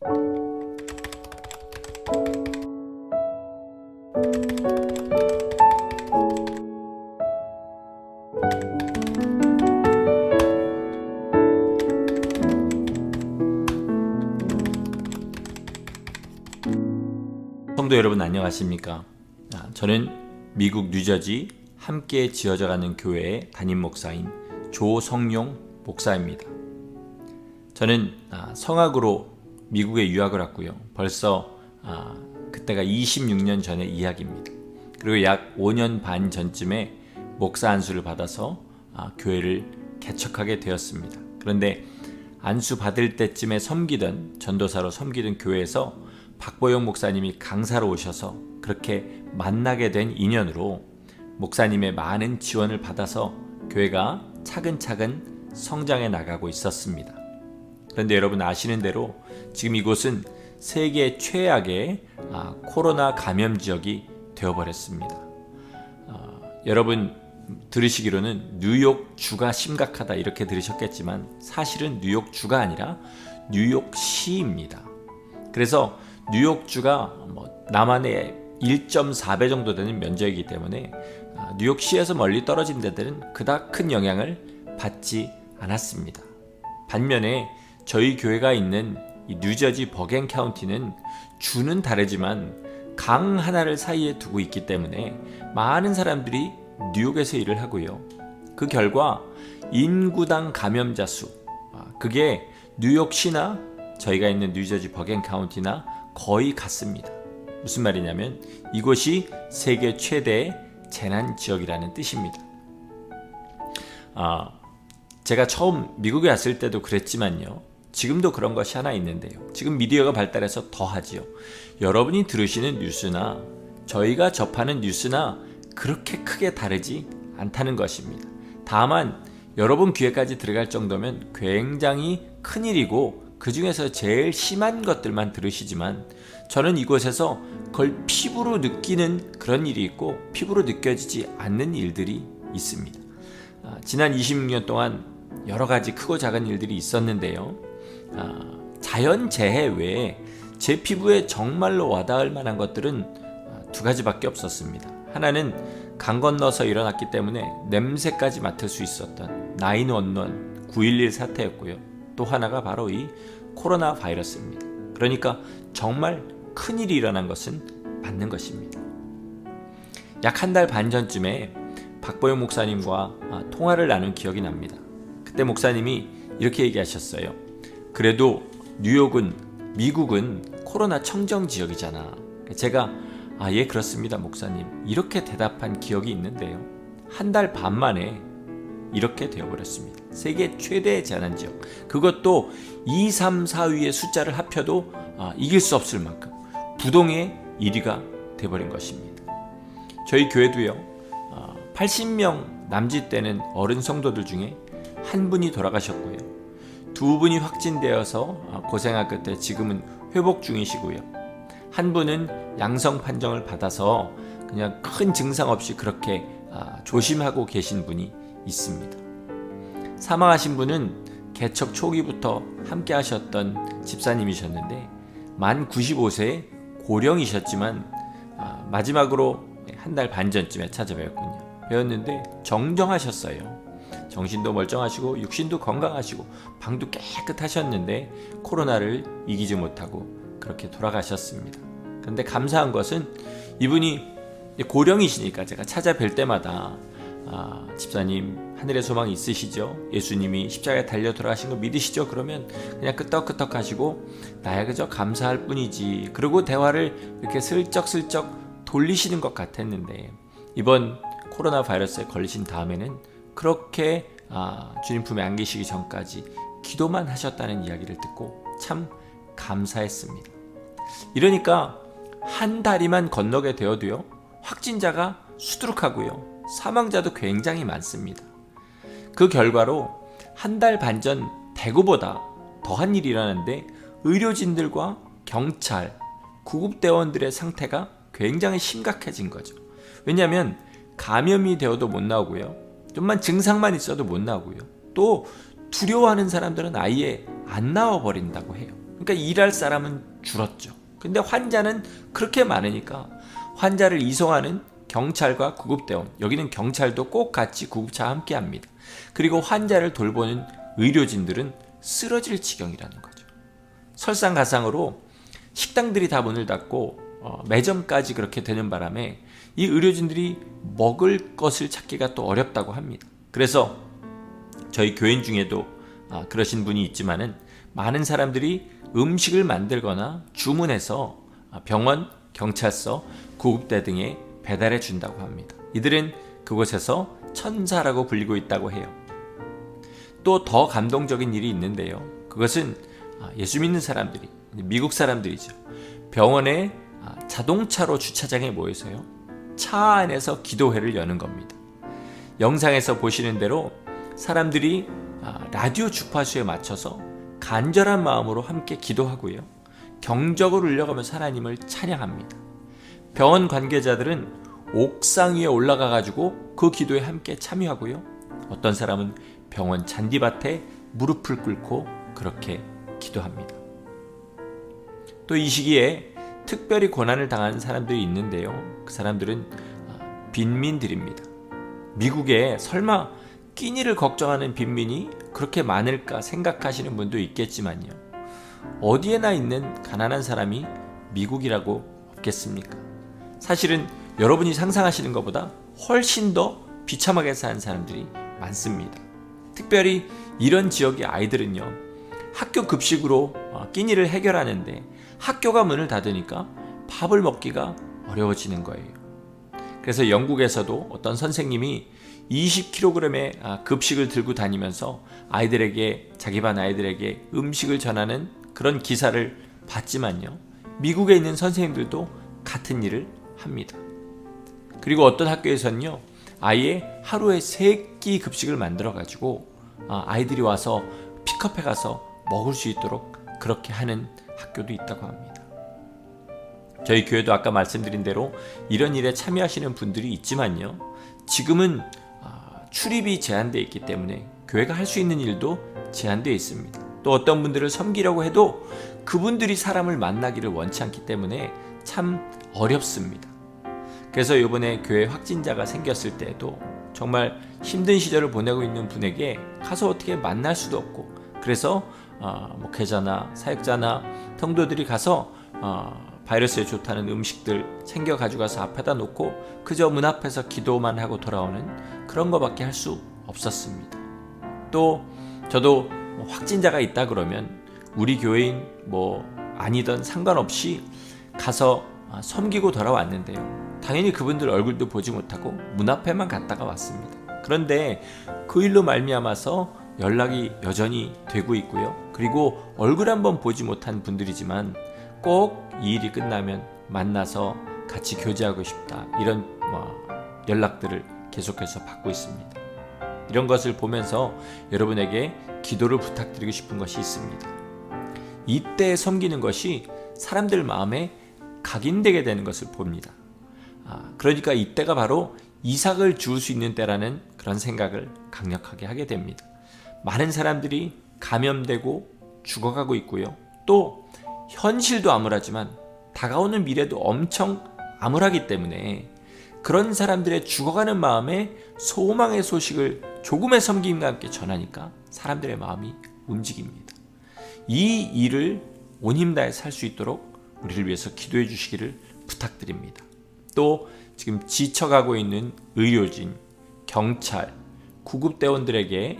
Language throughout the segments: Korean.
성도 여러분 안녕하십니까? 저는 미국 뉴저지 함께 지어져가는 교회의 담임 목사인 조성용 목사입니다. 저는 성악으로 미국에 유학을 왔고요. 벌써 그때가 26년 전의 이야기입니다. 그리고 약 5년 반 전쯤에 목사 안수를 받아서 교회를 개척하게 되었습니다. 그런데 안수 받을 때쯤에 전도사로 섬기던 교회에서 박보영 목사님이 강사로 오셔서 그렇게 만나게 된 인연으로 목사님의 많은 지원을 받아서 교회가 차근차근 성장해 나가고 있었습니다. 그런데 여러분 아시는 대로 지금 이곳은 세계 최악의 코로나 감염 지역이 되어버렸습니다. 여러분 들으시기로는 뉴욕주가 심각하다 이렇게 들으셨겠지만 사실은 뉴욕주가 아니라 뉴욕시입니다. 그래서 뉴욕주가 남한의 1.4배 정도 되는 면적이기 때문에 뉴욕시에서 멀리 떨어진 데들은 그닥 큰 영향을 받지 않았습니다. 반면에 저희 교회가 있는 이 뉴저지 버겐 카운티는 주는 다르지만 강 하나를 사이에 두고 있기 때문에 많은 사람들이 뉴욕에서 일을 하고요. 그 결과 인구당 감염자 수, 그게 뉴욕시나 저희가 있는 뉴저지 버겐 카운티나 거의 같습니다. 무슨 말이냐면 이곳이 세계 최대의 재난 지역이라는 뜻입니다. 제가 처음 미국에 왔을 때도 그랬지만요. 지금도 그런 것이 하나 있는데요. 지금 미디어가 발달해서 더하지요. 여러분이 들으시는 뉴스나 저희가 접하는 뉴스나 그렇게 크게 다르지 않다는 것입니다. 다만 여러분 귀에까지 들어갈 정도면 굉장히 큰일이고 그 중에서 제일 심한 것들만 들으시지만 저는 이곳에서 그걸 피부로 느끼는 그런 일이 있고 피부로 느껴지지 않는 일들이 있습니다. 지난 26년 동안 여러 가지 크고 작은 일들이 있었는데요. 자연재해 외에 제 피부에 정말로 와닿을 만한 것들은 두 가지밖에 없었습니다. 하나는 강 건너서 일어났기 때문에 냄새까지 맡을 수 있었던 911, 911 사태였고요. 또 하나가 바로 이 코로나 바이러스입니다. 그러니까 정말 큰일이 일어난 것은 맞는 것입니다. 약 한 달 반 전쯤에 박보영 목사님과 통화를 나눈 기억이 납니다. 그때 목사님이 이렇게 얘기하셨어요. 그래도 미국은 코로나 청정 지역이잖아. 제가 예 그렇습니다 목사님 이렇게 대답한 기억이 있는데요. 한 달 반 만에 이렇게 되어버렸습니다. 세계 최대의 재난지역, 그것도 2, 3, 4위의 숫자를 합쳐도 이길 수 없을 만큼 부동의 1위가 되어버린 것입니다. 저희 교회도요 80명 남짓 되는 어른 성도들 중에 한 분이 돌아가셨고요. 두 분이 확진되어서 고생한 끝에 지금은 회복 중이시고요. 한 분은 양성 판정을 받아서 그냥 큰 증상 없이 그렇게 조심하고 계신 분이 있습니다. 사망하신 분은 개척 초기부터 함께 하셨던 집사님이셨는데 만 95세의 고령이셨지만 마지막으로 한 달 반 전쯤에 찾아뵈었군요. 배웠는데 정정하셨어요. 정신도 멀쩡하시고 육신도 건강하시고 방도 깨끗하셨는데 코로나를 이기지 못하고 그렇게 돌아가셨습니다. 그런데 감사한 것은 이분이 고령이시니까 제가 찾아뵐 때마다 집사님 하늘의 소망이 있으시죠? 예수님이 십자가에 달려 돌아가신 거 믿으시죠? 그러면 그냥 끄떡끄떡 하시고 나야 그저 감사할 뿐이지 그리고 대화를 이렇게 슬쩍슬쩍 돌리시는 것 같았는데 이번 코로나 바이러스에 걸리신 다음에는 그렇게 주님 품에 안기시기 전까지 기도만 하셨다는 이야기를 듣고 참 감사했습니다. 이러니까 한 다리만 건너게 되어도요 확진자가 수두룩하고요 사망자도 굉장히 많습니다. 그 결과로 한 달 반 전 대구보다 더한 일이 일어났는데 의료진들과 경찰, 구급대원들의 상태가 굉장히 심각해진 거죠. 왜냐하면 감염이 되어도 못 나오고요. 좀만 증상만 있어도 못 나오고요. 또 두려워하는 사람들은 아예 안 나와버린다고 해요. 그러니까 일할 사람은 줄었죠. 근데 환자는 그렇게 많으니까 환자를 이송하는 경찰과 구급대원, 여기는 경찰도 꼭 같이 구급차와 함께 합니다. 그리고 환자를 돌보는 의료진들은 쓰러질 지경이라는 거죠. 설상가상으로 식당들이 다 문을 닫고 매점까지 그렇게 되는 바람에 이 의료진들이 먹을 것을 찾기가 또 어렵다고 합니다. 그래서 저희 교인 중에도 그러신 분이 있지만은 많은 사람들이 음식을 만들거나 주문해서 병원, 경찰서, 구급대 등에 배달해 준다고 합니다. 이들은 그곳에서 천사라고 불리고 있다고 해요. 또 더 감동적인 일이 있는데요. 그것은 예수 믿는 사람들이, 미국 사람들이죠. 병원에 자동차로 주차장에 모여서요. 차 안에서 기도회를 여는 겁니다. 영상에서 보시는 대로 사람들이 라디오 주파수에 맞춰서 간절한 마음으로 함께 기도하고요. 경적을 울려가면서 하나님을 찬양합니다. 병원 관계자들은 옥상 위에 올라가 가지고 그 기도에 함께 참여하고요. 어떤 사람은 병원 잔디밭에 무릎을 꿇고 그렇게 기도합니다. 또 이 시기에 특별히 고난을 당하는 사람들이 있는데요. 그 사람들은 빈민들입니다. 미국에 설마 끼니를 걱정하는 빈민이 그렇게 많을까 생각하시는 분도 있겠지만요. 어디에나 있는 가난한 사람이 미국이라고 없겠습니까? 사실은 여러분이 상상하시는 것보다 훨씬 더 비참하게 사는 사람들이 많습니다. 특별히 이런 지역의 아이들은요, 학교 급식으로 끼니를 해결하는데 학교가 문을 닫으니까 밥을 먹기가 어려워지는 거예요. 그래서 영국에서도 어떤 선생님이 20kg의 급식을 들고 다니면서 자기 반 아이들에게 음식을 전하는 그런 기사를 봤지만요. 미국에 있는 선생님들도 같은 일을 합니다. 그리고 어떤 학교에서는요, 아예 하루에 3끼 급식을 만들어 가지고 아이들이 와서 픽업해 가서 먹을 수 있도록 그렇게 하는 학교도 있다고 합니다. 저희 교회도 아까 말씀드린 대로 이런 일에 참여하시는 분들이 있지만요, 지금은 출입이 제한되어 있기 때문에 교회가 할 수 있는 일도 제한되어 있습니다. 또 어떤 분들을 섬기려고 해도 그분들이 사람을 만나기를 원치 않기 때문에 참 어렵습니다. 그래서 이번에 교회 확진자가 생겼을 때에도 정말 힘든 시절을 보내고 있는 분에게 가서 어떻게 만날 수도 없고, 그래서 목회자나 사역자나 성도들이 가서 바이러스에 좋다는 음식들 챙겨 가져가서 앞에다 놓고 그저 문 앞에서 기도만 하고 돌아오는 그런 거밖에 할 수 없었습니다. 또 저도 확진자가 있다 그러면 우리 교회인 아니던 상관없이 가서 섬기고 돌아왔는데요. 당연히 그분들 얼굴도 보지 못하고 문 앞에만 갔다가 왔습니다. 그런데 그 일로 말미암아서 연락이 여전히 되고 있고요. 그리고 얼굴 한번 보지 못한 분들이지만 꼭 이 일이 끝나면 만나서 같이 교제하고 싶다, 이런 연락들을 계속해서 받고 있습니다. 이런 것을 보면서 여러분에게 기도를 부탁드리고 싶은 것이 있습니다. 이때 섬기는 것이 사람들 마음에 각인되게 되는 것을 봅니다. 그러니까 이때가 바로 이삭을 주울 수 있는 때라는 그런 생각을 강력하게 하게 됩니다. 많은 사람들이 감염되고 죽어가고 있고요. 또 현실도 암울하지만 다가오는 미래도 엄청 암울하기 때문에 그런 사람들의 죽어가는 마음에 소망의 소식을 조금의 섬김과 함께 전하니까 사람들의 마음이 움직입니다. 이 일을 온 힘 다해 살 수 있도록 우리를 위해서 기도해 주시기를 부탁드립니다. 또 지금 지쳐가고 있는 의료진, 경찰, 구급대원들에게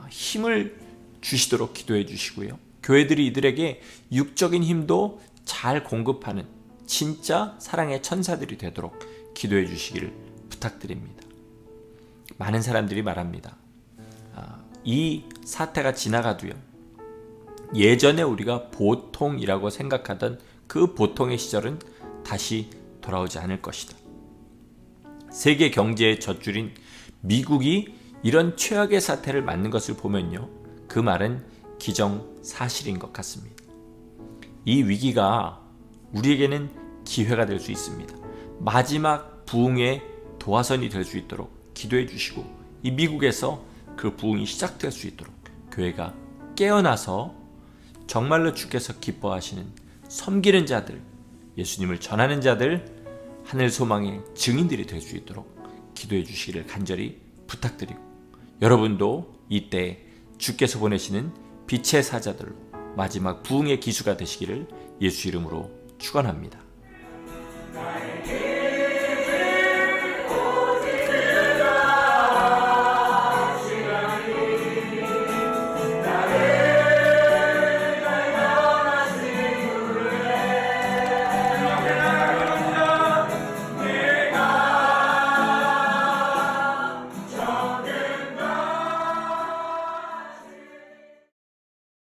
힘을 주시도록 기도해 주시고요. 교회들이 이들에게 육적인 힘도 잘 공급하는 진짜 사랑의 천사들이 되도록 기도해 주시기를 부탁드립니다. 많은 사람들이 말합니다. 이 사태가 지나가도요, 예전에 우리가 보통이라고 생각하던 그 보통의 시절은 다시 돌아오지 않을 것이다. 세계 경제의 젖줄인 미국이 이런 최악의 사태를 맞는 것을 보면요, 그 말은 기정사실인 것 같습니다. 이 위기가 우리에게는 기회가 될 수 있습니다. 마지막 부흥의 도화선이 될 수 있도록 기도해 주시고, 이 미국에서 그 부흥이 시작될 수 있도록 교회가 깨어나서 정말로 주께서 기뻐하시는 섬기는 자들, 예수님을 전하는 자들, 하늘 소망의 증인들이 될 수 있도록 기도해 주시기를 간절히 부탁드리고, 여러분도 이때 주께서 보내시는 빛의 사자들로 마지막 부흥의 기수가 되시기를 예수 이름으로 축원합니다.